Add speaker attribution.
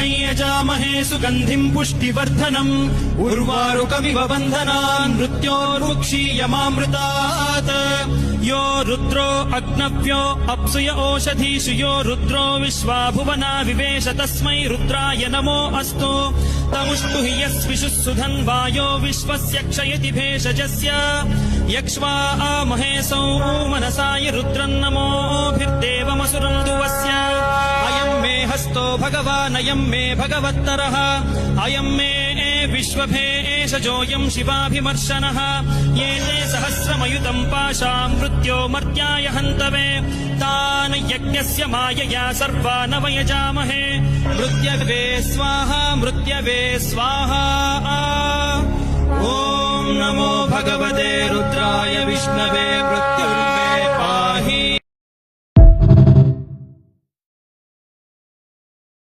Speaker 1: वै यजामहे सुगन्धिम् पुष्टिवर्धनम् उर्वारुकमिव बन्धनान् मृत्योर्मुक्षीयमामृतात् यो रुद्रो अग्नव्यो अप्सुय ओषधीषु यो रुद्रो विश्वा भुवना विवेश तस्मै रुद्राय नमो अस्तु तमुष्टु हि यस्विषुः सुधन्वायो विश्वस्य क्षयति भेषजस्य यक्ष्वा महेशौ मनसाय रुद्रन्नमोभिर्देवमसुरम् दुवस्य अयम् मे हस्तो भगवानयम् मे भगवत्तरः अयम् मे विश्वभेषजोऽयम् शिवाभिमर्शनः ये ते सहस्रमयुतम् पाशाम् मृत्यो मर्त्याय हन्तवे तान् यज्ञस्य मायया सर्वान् वयजामहे मृत्यवे स्वाहा मृत्यवे स्वाहा ॐ नमो भगवते रुद्राय विष्णवे मृत्युर्मे